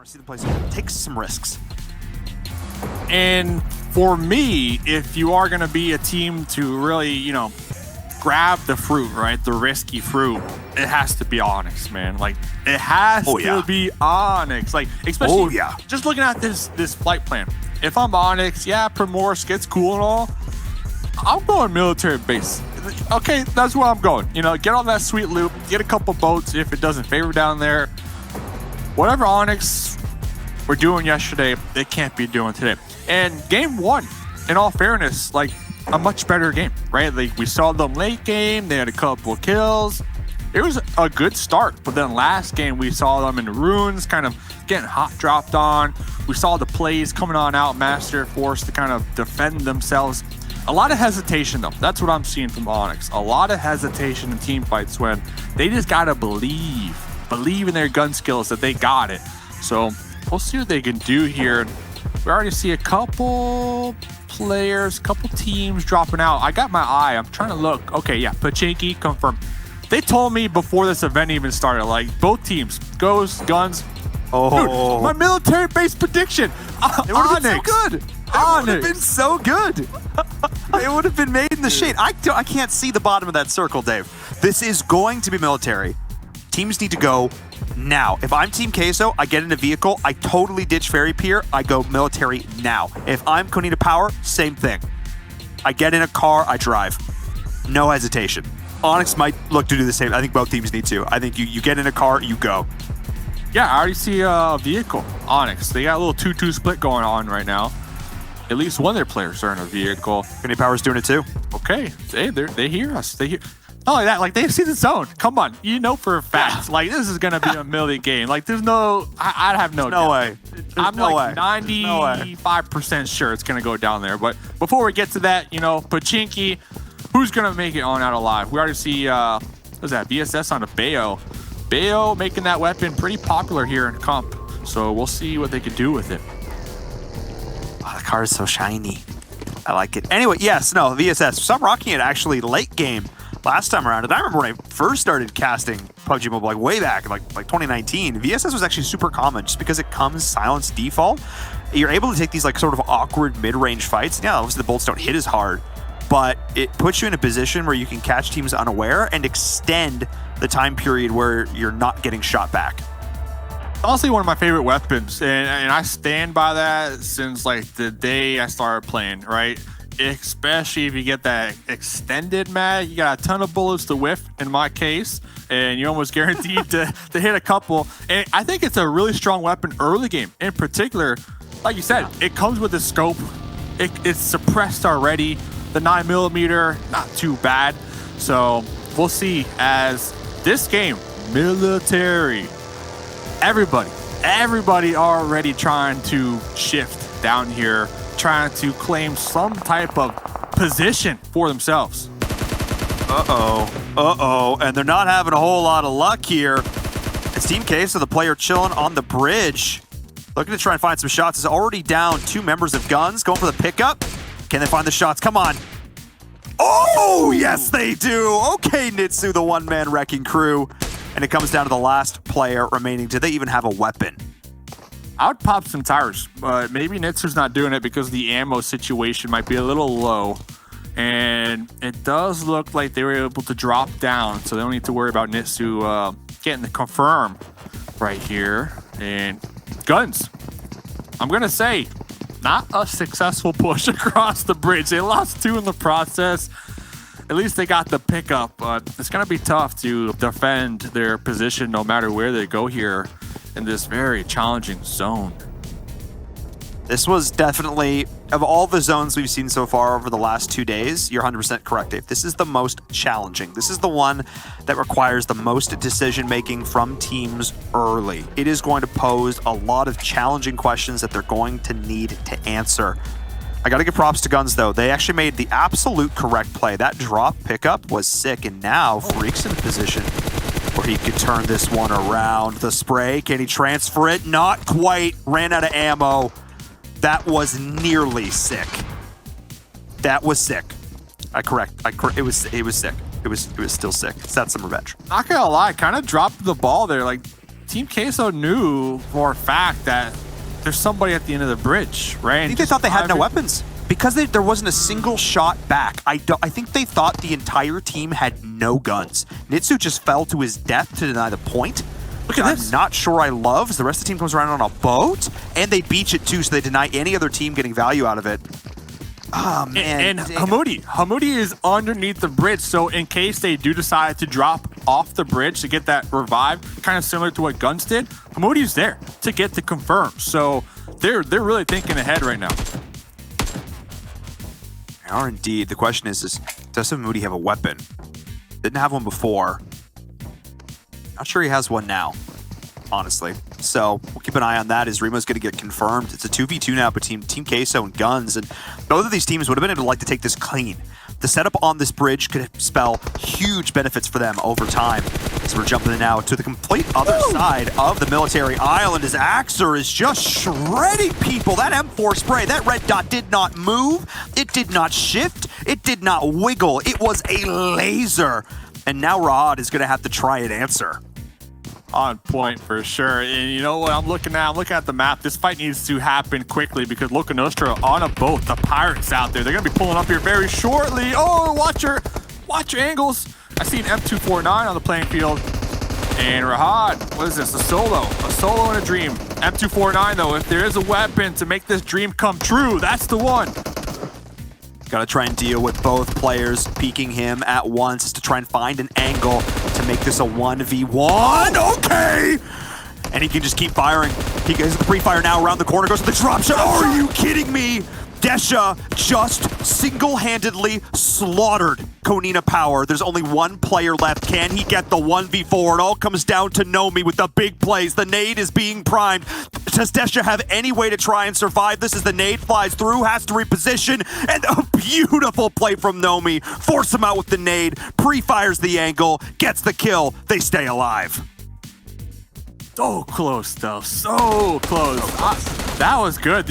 See the place take some risks. And for me, if you are going to be a team to really, you know, grab the fruit, right, the risky fruit, it has to be Onyx, man. Like, it has to be Onyx. Like, especially just looking at this flight plan. If I'm Onyx, yeah, Primorsk, it's cool and all. I'm going military base. Okay, that's where I'm going. You know, get on that sweet loop, get a couple boats if it doesn't favor down there. Whatever Onyx were doing yesterday, they can't be doing today. And game one, in all fairness, like a much better game, right? Like we saw them late game, they had a couple of kills. It was a good start, but then last game we saw them in the ruins, kind of getting hot dropped on. We saw the plays coming on out, Master forced to kind of defend themselves. A lot of hesitation though. That's what I'm seeing from Onyx. A lot of hesitation in team fights when they just gotta believe in their gun skills that they got it. So we'll see what they can do here. We already see a couple players, couple teams dropping out. I got my eye. I'm trying to look. Okay, yeah, Pubg confirmed. They told me before this event even started, like both teams, Ghost, Guns. Oh, dude, my military base prediction. It would have been so good. It would have been so good. It would have been made in the shade. I can't see the bottom of that circle, Dave. This is going to be military. Teams need to go now. If I'm Team Queso, I get in a vehicle, I totally ditch Fairy Pier, I go military now. If I'm Konita Power, same thing. I get in a car, I drive. No hesitation. Onyx might look to do the same. I think both teams need to. I think you get in a car, you go. Yeah, I already see a vehicle, Onyx. They got a little 2-2 split going on right now. At least one of their players are in a vehicle. Konita Power's doing it too. Okay, they hear us. They hear. Not like that, like they see the zone. Come on, you know for a fact, like this is gonna be a milli game. Like there's no, I have no doubt. Way. I'm like 95% sure it's gonna go down there. But before we get to that, you know, Pachinki, who's gonna make it on out alive? We already see, what's that? VSS on a Bayo. Bayo making that weapon pretty popular here in comp. So we'll see what they can do with it. Oh, the car is so shiny. I like it. Anyway, yes, no, VSS. Some rocking it actually late game. Last time around, and I remember when I first started casting PUBG Mobile, like way back, like 2019, VSS was actually super common just because it comes silence default. You're able to take these like sort of awkward mid-range fights. Yeah, obviously the bolts don't hit as hard, but it puts you in a position where you can catch teams unaware and extend the time period where you're not getting shot back. Honestly, one of my favorite weapons, and I stand by that since like the day I started playing, right? Especially if you get that extended mag, you got a ton of bullets to whiff in my case, and you're almost guaranteed to hit a couple. And I think it's a really strong weapon early game. In particular, like you said, it comes with a scope. It's suppressed already. The 9mm, not too bad. So we'll see as this game, military. Everybody already trying to shift down here, trying to claim some type of position for themselves. And they're not having a whole lot of luck here. It's Team Queso, the player chilling on the bridge. Looking to try and find some shots. Is already down 2 members of Guns. Going for the pickup. Can they find the shots? Come on. Oh, yes, they do. Okay, Nitsu, the one-man wrecking crew. And it comes down to the last player remaining. Do they even have a weapon? I would pop some tires, but maybe Nitsu's not doing it because the ammo situation might be a little low. And it does look like they were able to drop down, so they don't need to worry about Nitsu getting the confirm right here. And Guns, I'm going to say, not a successful push across the bridge. They lost 2 in the process. At least they got the pickup, but it's going to be tough to defend their position no matter where they go here in this very challenging zone. This was definitely, of all the zones we've seen so far over the last 2 days, you're 100% correct, Dave. This is the most challenging. This is the one that requires the most decision-making from teams early. It is going to pose a lot of challenging questions that they're going to need to answer. I got to give props to Guns, though. They actually made the absolute correct play. That drop pickup was sick, and now Freak's in a position where he could turn this one around. The spray, can he transfer it? Not quite. Ran out of ammo. That was nearly sick. That was sick. It was sick. It was still sick. That's some revenge. Not gonna lie, kind of dropped the ball there. Like, Team Queso knew for a fact that there's somebody at the end of the bridge, right? I think they thought they had no weapons because there wasn't a single shot back. I think they thought the entire team had no guns. Nitsu just fell to his death to deny the point. Look at this. I'm not sure I love. The rest of the team comes around on a boat, and they beach it too, so they deny any other team getting value out of it. Oh, man. And Hamudi is underneath the bridge, so in case they do decide to drop off the bridge to get that revive, kind of similar to what Guns did, Hamudi's there to get the confirm. So they're really thinking ahead right now. They are indeed. The question is does Hamudi have a weapon? Didn't have one before. Not sure he has one now, honestly. So we'll keep an eye on that as Remo's going to get confirmed. It's a 2v2 now between Team Queso and Guns, and both of these teams would have been able to like to take this clean. The setup on this bridge could spell huge benefits for them over time. So we're jumping now to the complete other side of the military island as Axer is just shredding people. That M4 spray, that red dot did not move. It did not shift. It did not wiggle. It was a laser. And now Rahad is going to have to try and answer. On point for sure. And you know what I'm looking at? I'm looking at the map. This fight needs to happen quickly because Loca Nostra on a boat. The pirates out there. They're going to be pulling up here very shortly. Oh, watch your angles. I see an M249 on the playing field. And Rahad, what is this? A solo in a dream. M249 though, if there is a weapon to make this dream come true, that's the one. Got to try and deal with both players peeking him at once to try and find an angle to make this a 1v1. Okay! And he can just keep firing. He goes to the pre-fire now around the corner, goes to the drop shot. Are you kidding me? Desha just single-handedly slaughtered Konina Power. There's only one player left. Can he get the 1v4? It all comes down to Nomi with the big plays. The nade is being primed. Does Desha have any way to try and survive this as the nade flies through, has to reposition, and a beautiful play from Nomi. Force him out with the nade, pre-fires the angle, gets the kill. They stay alive. So close though, so close. That was good.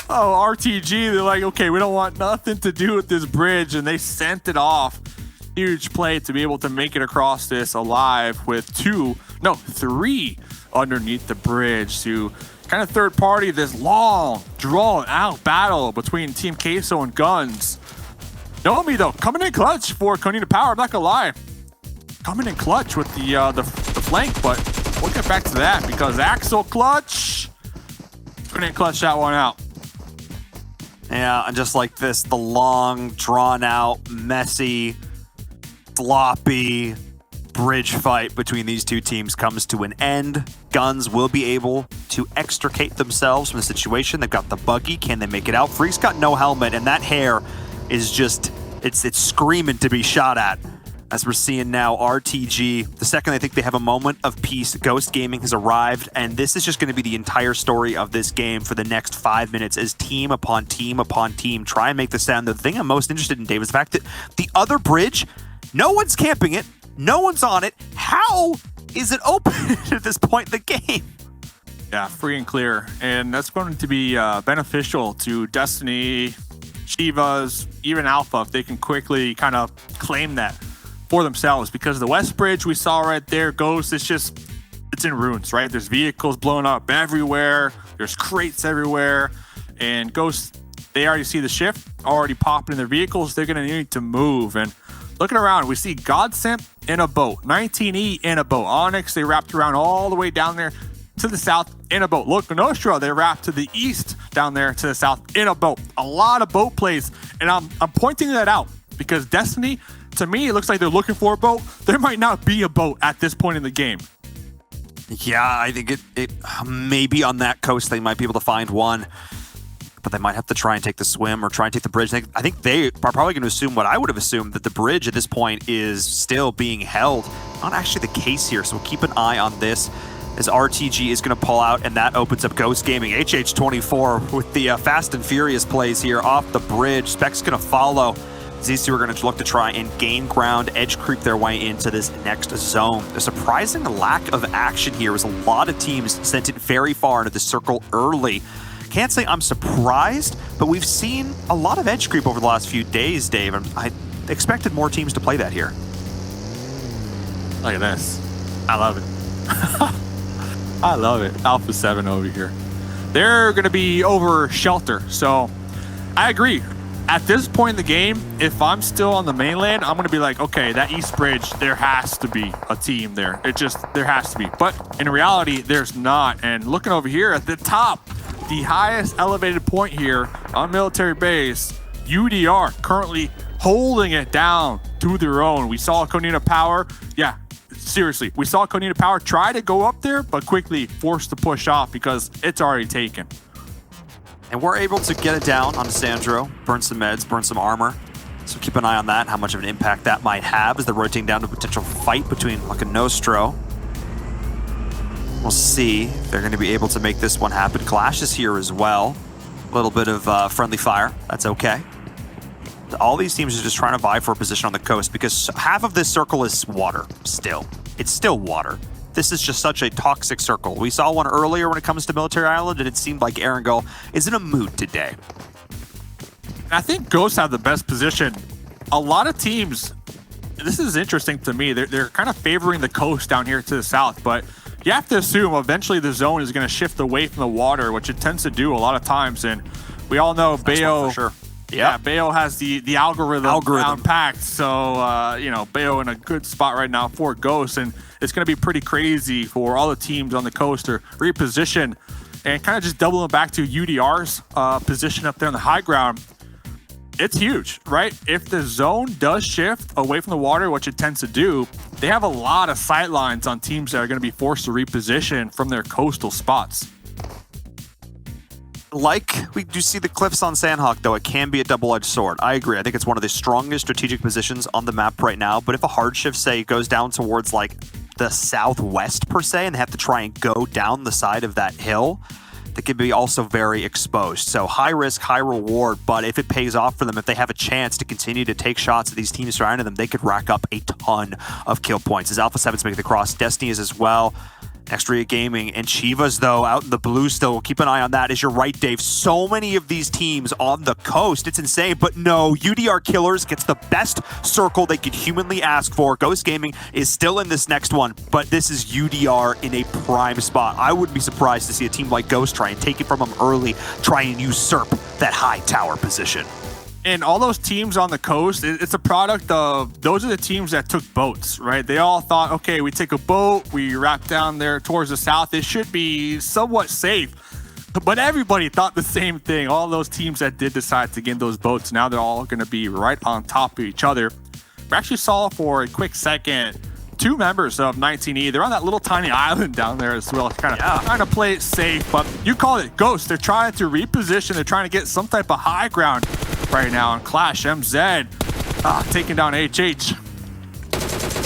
RTG, they're like, okay, we don't want nothing to do with this bridge, and they sent it off. Huge play to be able to make it across this alive with 3 underneath the bridge to kind of third party this long, drawn out battle between Team Queso and Guns. Nomi though, coming in clutch for Konina Power, I'm not gonna lie. Coming in clutch with the flank, but we'll get back to that because Axel clutch. Couldn't clutch that one out. Yeah, and just like this, the long, drawn-out, messy, sloppy bridge fight between these two teams comes to an end. Guns will be able to extricate themselves from the situation. They've got the buggy. Can they make it out? Freak's got no helmet, and that hair is just, it's screaming to be shot at. As we're seeing now, RTG, the second I think they have a moment of peace, Ghost Gaming has arrived, and this is just going to be the entire story of this game for the next 5 minutes as team upon team upon team try and make the sound. The thing I'm most interested in, Dave, is the fact that the other bridge, no one's camping it, no one's on it. How is it open at this point in the game? Yeah, free and clear, and that's going to be beneficial to Destiny, Chivas, even Alpha, if they can quickly kind of claim that for themselves, because the West Bridge we saw right there, Ghost, it's in ruins, right? There's vehicles blowing up everywhere, there's crates everywhere, and Ghost, they already see the shift, already popping in their vehicles, they're gonna need to move. And looking around, we see Godsent in a boat, 19E in a boat, Onyx, they wrapped around all the way down there to the south in a boat. Look, Nostra, they wrapped to the east down there to the south in a boat. A lot of boat plays, and I'm pointing that out because Destiny, to me, it looks like they're looking for a boat. There might not be a boat at this point in the game. Yeah, I think it maybe on that coast they might be able to find one, but they might have to try and take the swim or try and take the bridge. I think they are probably going to assume what I would have assumed, that the bridge at this point is still being held. Not actually the case here, so we'll keep an eye on this as RTG is going to pull out, and that opens up Ghost Gaming. HH24 with the Fast and Furious plays here off the bridge. Spec's going to follow. These two are going to look to try and gain ground, edge creep their way into this next zone. The surprising lack of action here is a lot of teams sent it very far into the circle early. can't say I'm surprised, but we've seen a lot of edge creep over the last few days, Dave, and I expected more teams to play that here. Look at this. I love it. I love it. Alpha7 over here. They're going to be over shelter. So I agree. At this point in the game, if I'm still on the mainland, I'm going to be like, okay, that East Bridge, there has to be a team there. There has to be. But in reality, there's not. And looking over here at the top, the highest elevated point here on military base, UDR currently holding it down to their own. We saw Conina Power. Yeah, seriously. We saw Conina Power try to go up there, but quickly forced to push off because it's already taken. And we're able to get it down on Sandro, burn some meds, burn some armor. So keep an eye on that, how much of an impact that might have as they're rotating down to a potential fight between like a Nostro. We'll see if they're going to be able to make this one happen. Clash is here as well. A little bit of friendly fire. That's okay. All these teams are just trying to vie for a position on the coast because half of this circle is water still. It's still water. This is just such a toxic circle. We saw one earlier when it comes to Military Island, and it seemed like Erangel is in a mood today. I think Ghosts have the best position. A lot of teams, this is interesting to me, they're kind of favoring the coast down here to the south, but you have to assume eventually the zone is going to shift away from the water, which it tends to do a lot of times, and we all know Bayo... Sure. Yeah, Bayo has the algorithm down packed, so you know, Bayo in a good spot right now for Ghosts, and it's going to be pretty crazy for all the teams on the coast to reposition and kind of just doubling back to UDR's position up there on the high ground. It's huge, right? If the zone does shift away from the water, which it tends to do, they have a lot of sight lines on teams that are going to be forced to reposition from their coastal spots. Like we do see the cliffs on Sandhawk, though, it can be a double-edged sword. I agree. I think it's one of the strongest strategic positions on the map right now. But if a hard shift, say, goes down towards like the southwest per se, and they have to try and go down the side of that hill, they can be also very exposed. So high risk, high reward. But if it pays off for them, if they have a chance to continue to take shots at these teams surrounding them, they could rack up a ton of kill points. As Alpha7's making the cross, Destiny is as well. Extria Gaming and Chivas, though, out in the blue still. Keep an eye on that. As you're right, Dave. So many of these teams on the coast. It's insane. But no, UDR Killers gets the best circle they could humanly ask for. Ghost Gaming is still in this next one, but this is UDR in a prime spot. I wouldn't be surprised to see a team like Ghost try and take it from them early, try and usurp that high tower position. And all those teams on the coast, it's a product of, those are the teams that took boats, right? They all thought, okay, we take a boat, we wrap down there towards the south, it should be somewhat safe. But everybody thought the same thing. All those teams that did decide to get those boats, now they're all going to be right on top of each other. We actually saw for a quick second, two members of 19E, they're on that little tiny island down there as well, kind of trying to play it safe. But you call it Ghost, they're trying to reposition, they're trying to get some type of high ground right now on Clash. MZ taking down HH.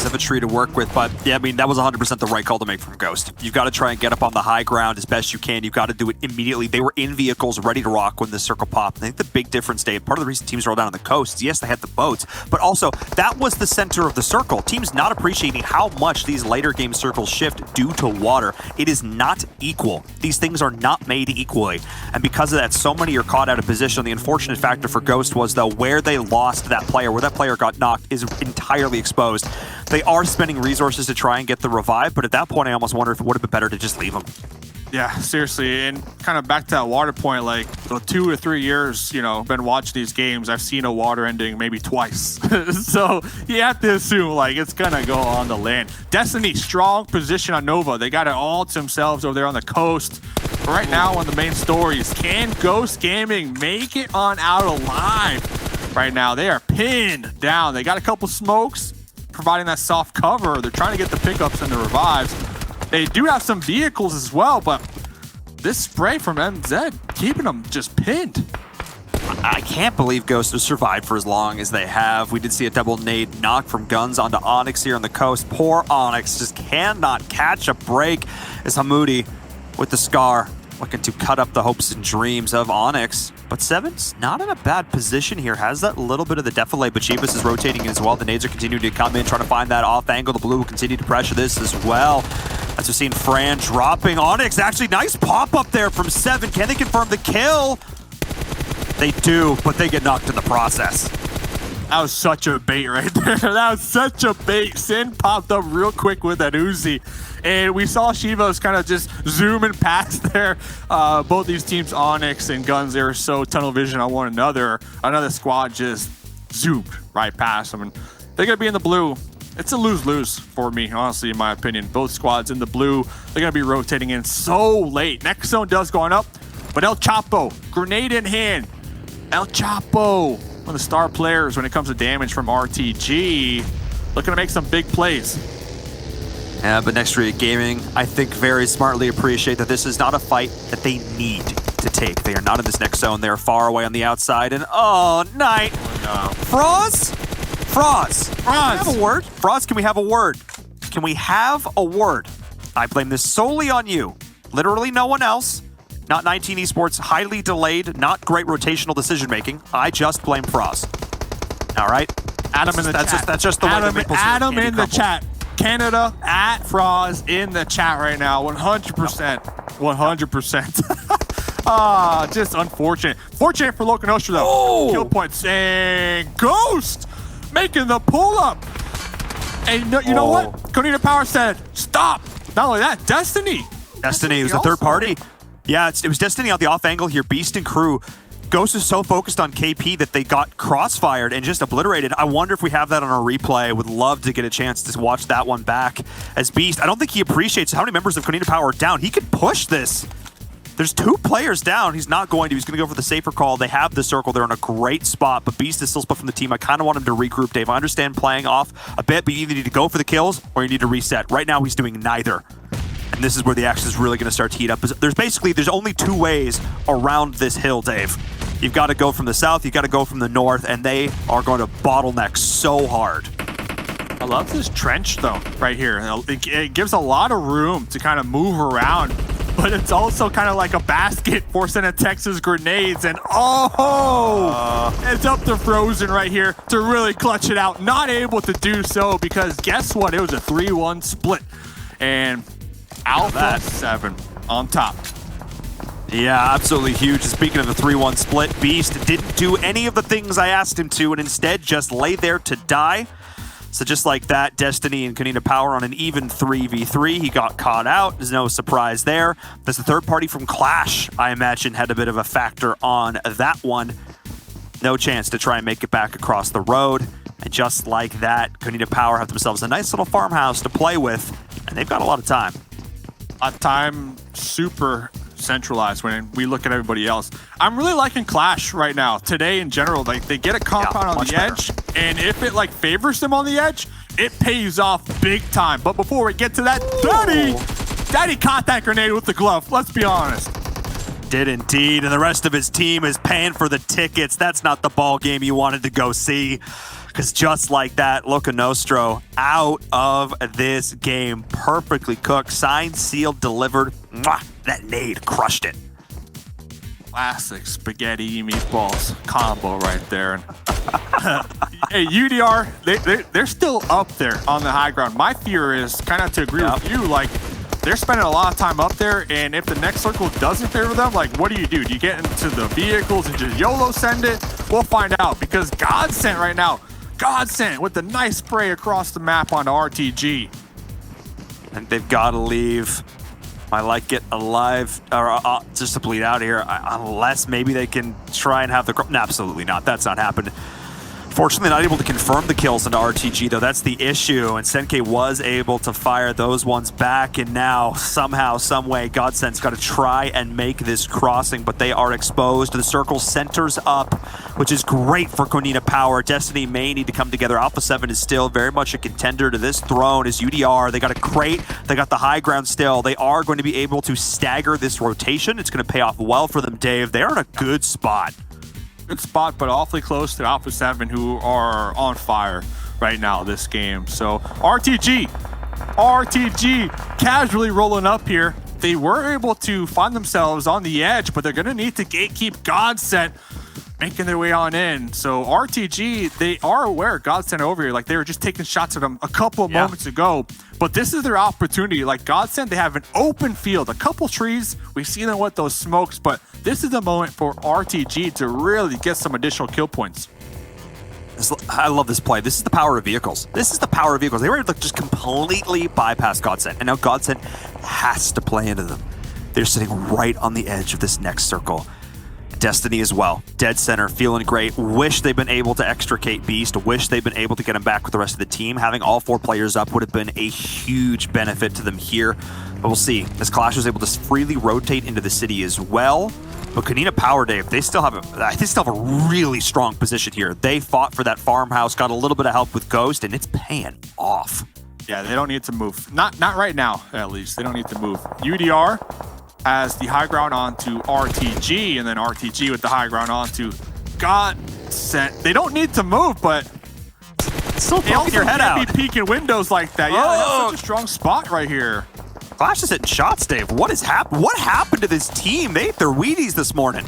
Have a tree to work with, but yeah, I mean, that was 100% the right call to make from Ghost. You've got to try and get up on the high ground as best you can. You've got to do it immediately. They were in vehicles ready to rock when the circle popped. I think the big difference, Dave, part of the reason teams roll down on the coast, yes, they had the boats, but also that was the center of the circle. Teams not appreciating how much these later game circles shift due to water. It is not equal. These things are not made equally. And because of that, so many are caught out of position. The unfortunate factor for Ghost was, though, where they lost that player, where that player got knocked is entirely exposed. They are spending resources to try and get the revive, but at that point, I almost wonder if it would have been better to just leave them. Yeah, seriously. And kind of back to that water point, like the 2 or 3 years, you know, been watching these games, I've seen a water ending maybe twice. So you have to assume like it's going to go on the land. Destiny, strong position on Nova. They got it all to themselves over there on the coast. Right now on the main stories, can Ghost Gaming make it on out alive? Right now, they are pinned down. They got a couple smokes, providing that soft cover. They're trying to get the pickups and the revives. They do have some vehicles as well, but this spray from MZ keeping them just pinned. I can't believe Ghost has survived for as long as they have. We did see a double nade knock from Guns onto Onyx here on the coast. Poor Onyx just cannot catch a break as Hamoudi with the Scar looking to cut up the hopes and dreams of Onyx. But Seven's not in a bad position here. Has that little bit of the defilade, but Chivas is rotating as well. The nades are continuing to come in, trying to find that off angle. The blue will continue to pressure this as well. As we've seen Fran dropping Onyx. Actually, nice pop-up there from 7. Can they confirm the kill? They do, but they get knocked in the process. That was such a bait right there. That was such a bait. Sin popped up real quick with that Uzi. And we saw Shivos kind of just zooming past there. Both these teams, Onyx and Guns, they were so tunnel vision on one another. Another squad just zoomed right past them. And they're going to be in the blue. It's a lose-lose for me, honestly, in my opinion. Both squads in the blue. They're going to be rotating in so late. Next zone does going up. But El Chapo, grenade in hand. El Chapo, one of the star players when it comes to damage from RTG. Looking to make some big plays. Yeah, but Next Street Gaming, I think, very smartly appreciate that this is not a fight that they need to take. They are not in this next zone. They are far away on the outside. And oh, night. Oh, no. Froz? Froz. Can we have a word? Froz, can we have a word? Can we have a word? I blame this solely on you. Literally no one else. Not 19 Esports, highly delayed, not great rotational decision-making. I just blame Froz. All right? Adam in the chat. That's just the way the Maple Adam Syrup in the crumbles. chat. Canada at Froz in the chat right now. 100%. 100%. Ah, just unfortunate. Fortunate for Local Nostra though. Oh. Kill points. And Ghost making the pull-up. And you know what? Conita Power said, stop. Not only that, Destiny. Destiny was the third party. Yeah, it was Destiny on the off angle here. Beast and crew. Ghost is so focused on KP that they got crossfired and just obliterated. I wonder if we have that on our replay. I would love to get a chance to watch that one back. As Beast, I don't think he appreciates how many members of Conita Power are down. He could push this. There's 2 players down. He's not going to. He's going to go for the safer call. They have the circle. They're in a great spot, but Beast is still split from the team. I kind of want him to regroup, Dave. I understand playing off a bit, but you either need to go for the kills or you need to reset. Right now, he's doing neither. And this is where the action is really going to start to heat up. There's only 2 ways around this hill, Dave. You've got to go from the south, you've got to go from the north, and they are going to bottleneck so hard. I love this trench though, right here. It gives a lot of room to kind of move around, but it's also kind of like a basket for Santa Texas grenades. And it's up to Frozen right here to really clutch it out. Not able to do so because guess what? It was a 3-1 split. And Alpha7 on top. Yeah, absolutely huge. Speaking of the 3-1 split, Beast didn't do any of the things I asked him to and instead just lay there to die. So just like that, Destiny and Conita Power on an even 3v3. He got caught out. There's no surprise there. There's the third party from Clash, I imagine, had a bit of a factor on that one. No chance to try and make it back across the road. And just like that, Conita Power have themselves a nice little farmhouse to play with, and they've got a lot of time. Time super centralized when we look at everybody else. I'm really liking Clash right now. Today in general, like they get a compound on the edge, and if it like favors them on the edge, it pays off big time. But before we get to that, Daddy caught that grenade with the glove. Let's be honest. Did indeed, and the rest of his team is paying for the tickets. That's not the ball game you wanted to go see. Because just like that, Loca Nostro out of this game. Perfectly cooked, signed, sealed, delivered. Mwah, that nade crushed it. Classic spaghetti meatballs combo right there. Hey, UDR, they're still up there on the high ground. My fear is kind of to agree with you, like, they're spending a lot of time up there, and if the next circle doesn't favor them, like, what do? Do you get into the vehicles and just YOLO send it? We'll find out, because Godsent right now, Godsent with the nice spray across the map onto RTG. And they've got to leave. I like it alive, or just to bleed out here, unless maybe they can try and have the... No, absolutely not. That's not happened. Fortunately, not able to confirm the kills into RTG, though. That's the issue, and Senke was able to fire those ones back, and now, somehow, someway, Godsent's got to try and make this crossing, but they are exposed. The circle centers up, which is great for Conita Power. Destiny may need to come together. Alpha7 is still very much a contender to this throne as UDR. They got a crate. They got the high ground still. They are going to be able to stagger this rotation. It's going to pay off well for them, Dave. They're in a good spot. Good spot, but awfully close to Alpha7, who are on fire right now this game. So RTG casually rolling up here. They were able to find themselves on the edge, but they're going to need to gatekeep Godsent. making their way on in. So RTG, they are aware Godsend over here. Like, they were just taking shots at them a couple of moments ago. But this is their opportunity. Like Godsend, they have an open field, a couple trees. We see them with those smokes, but this is the moment for RTG to really get some additional kill points. I love this play. This is the power of vehicles. This is the power of vehicles. They were able to just completely bypass Godsend, and now Godsend has to play into them. They're sitting right on the edge of this next circle. Destiny as well. Dead center, feeling great. Wish they've been able to extricate Beast. Wish they've been able to get him back with the rest of the team. Having all 4 players up would have been a huge benefit to them here. But we'll see. As Clash was able to freely rotate into the city as well. But Kanina Power, Dave, they still have a really strong position here. They fought for that farmhouse, got a little bit of help with Ghost, and it's paying off. Yeah, they don't need to move. Not right now, at least. They don't need to move. UDR has the high ground onto RTG, and then RTG with the high ground onto Godsend. They don't need to move, but still poking your head out. Be peeking windows like that. Yeah, they have such a strong spot right here. Clash is hitting shots, Dave. What happened to this team? They ate their Wheaties this morning.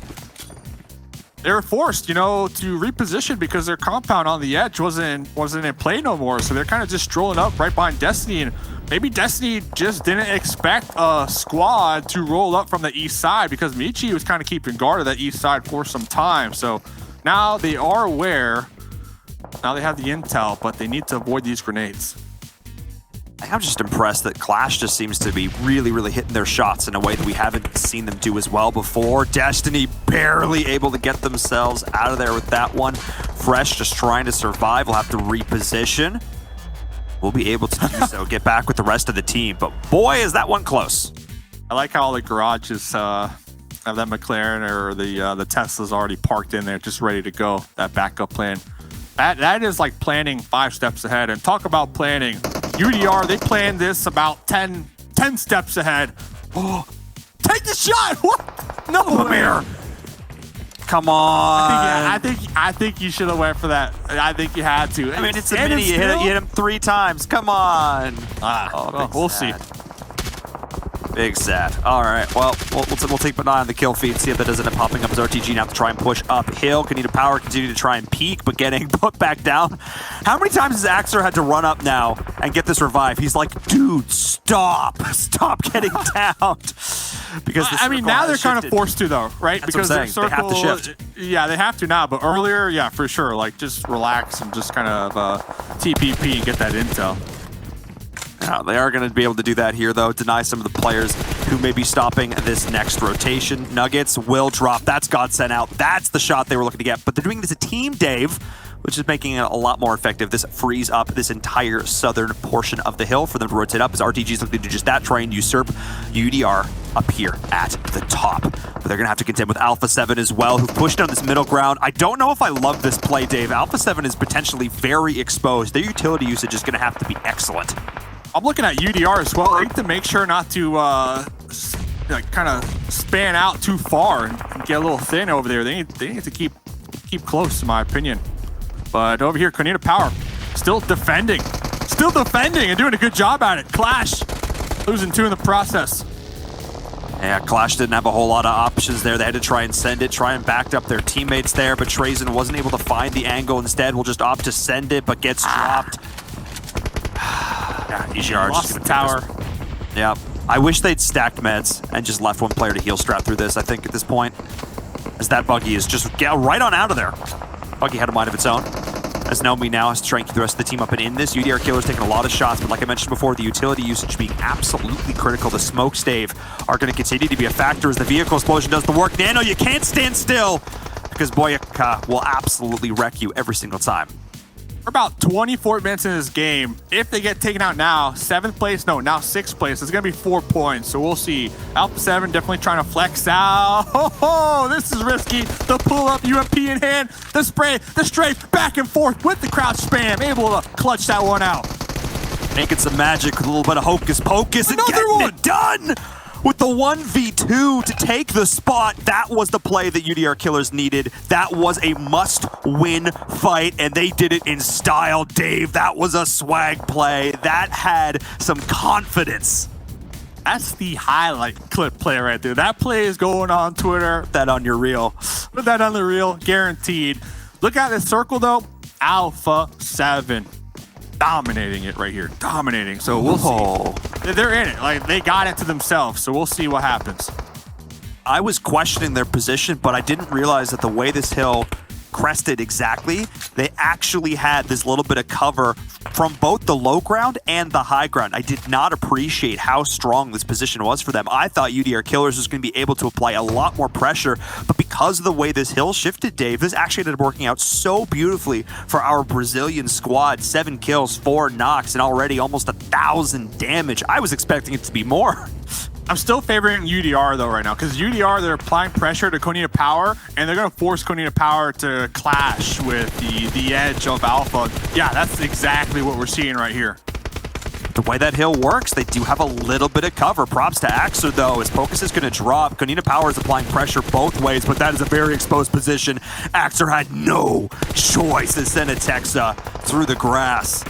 They were forced, to reposition because their compound on the edge wasn't in play no more. So they're kind of just strolling up right behind Destiny, and maybe Destiny just didn't expect a squad to roll up from the east side because Michi was kind of keeping guard of that east side for some time. So now they are aware. Now they have the intel, but they need to avoid these grenades. I'm just impressed that Clash just seems to be really, really hitting their shots in a way that we haven't seen them do as well before. Destiny barely able to get themselves out of there with that one. Fresh just trying to survive. We'll have to reposition. We'll be able to do so, get back with the rest of the team. But boy, is that one close. I like how all the garages have that McLaren or the Tesla's already parked in there, just ready to go. That backup plan. That is like planning 5 steps ahead. And talk about planning. UDR, they planned this about 10 steps ahead. Oh, take the shot! What? No, Amir. Come on. I think you should have went for that. I think you had to. I mean, it's a mini. You hit him 3 times. Come on. We'll see. Big sad. All right. Well, we'll take an eye on the kill feed, see if that doesn't end up popping up as RTG now to try and push uphill. Kanina Power continue to try and peek, but getting put back down. How many times has Axer had to run up now and get this revive? He's like, dude, stop getting down. Because now they're kind of forced to though, right? That's because their circle, they have to shift. Yeah, they have to now. But earlier, yeah, for sure. Like just relax and just kind of TPP and get that intel. They are going to be able to do that here, though. Deny some of the players who may be stopping this next rotation. Nuggets will drop. That's Godsend out. That's the shot they were looking to get. But they're doing this as a team, Dave, which is making it a lot more effective. This frees up this entire southern portion of the hill for them to rotate up as RTG's looking to do just that, try and usurp UDR up here at the top. But they're going to have to contend with Alpha7 as well, who pushed down this middle ground. I don't know if I love this play, Dave. Alpha7 is potentially very exposed. Their utility usage is going to have to be excellent. I'm looking at UDR as well. They need to make sure not to kind of span out too far and get a little thin over there. They need to keep close, in my opinion. But over here, Kanina Power still defending and doing a good job at it. Clash losing 2 in the process. Yeah, Clash didn't have a whole lot of options there. They had to try and send it, try and backed up their teammates there, but Trazen wasn't able to find the angle. Instead, will just opt to send it, but gets dropped. Yeah, EGR just gonna tower. Yeah, I wish they'd stacked meds and just left one player to heal strat through this. I think at this point, as that buggy is just get right on out of there. Buggy had a mind of its own. As Nomi now has to try and keep the rest of the team up and in this. UDR Killer's taking a lot of shots, but like I mentioned before, the utility usage being absolutely critical. The smoke stave are going to continue to be a factor as the vehicle explosion does the work. Nano, you can't stand still because Boyaka will absolutely wreck you every single time. We're about 24 minutes in this game. If they get taken out now, 7th place, no, now 6th place, it's going to be 4 points. So we'll see. Alpha7 definitely trying to flex out. Oh, this is risky. The pull up, UMP in hand, the spray, the strafe, back and forth with the crouch spam. Able to clutch that one out. Making some magic with a little bit of hocus pocus and getting it done. With the 1v2 to take the spot, that was the play that UDR Killers needed. That was a must-win fight, and they did it in style, Dave. That was a swag play. That had some confidence. That's the highlight clip play right there. That play is going on Twitter. Put that on your reel. Put that on the reel, guaranteed. Look at the circle though. Alpha7 dominating it right here. Dominating. So we'll see. They're in it. Like, they got it to themselves. So we'll see what happens. I was questioning their position, but I didn't realize that the way this hill crested exactly, they actually had this little bit of cover from both the low ground and the high ground. I did not appreciate how strong this position was for them. I thought UDR Killers was going to be able to apply a lot more pressure, but because of the way this hill shifted, Dave, this actually ended up working out so beautifully for our Brazilian squad. 7 kills, 4 knocks, and already almost 1,000 damage. I was expecting it to be more. I'm still favoring UDR though right now, because UDR, they're applying pressure to Konina Power, and they're going to force Konina Power to clash with the edge of Alpha. Yeah, that's exactly what we're seeing right here. The way that hill works, they do have a little bit of cover. Props to Axer though, his focus is going to drop. Konina Power is applying pressure both ways, but that is a very exposed position. Axer had no choice to send a Texa through the grass.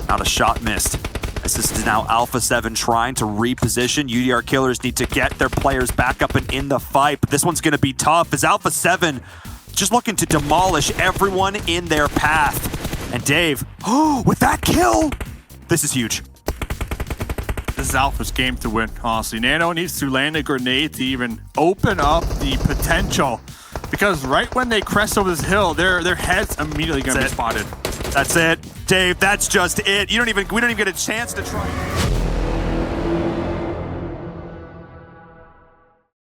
Not a shot missed. This is now Alpha7 trying to reposition. UDR Killers need to get their players back up and in the fight, but this one's going to be tough as Alpha7 just looking to demolish everyone in their path. And Dave, with that kill, this is huge. This is Alpha's game to win, honestly. Nano needs to land a grenade to even open up the potential, because right when they crest over this hill, their head's immediately going to be spotted. That's it. Dave, that's just it. We don't even get a chance to try.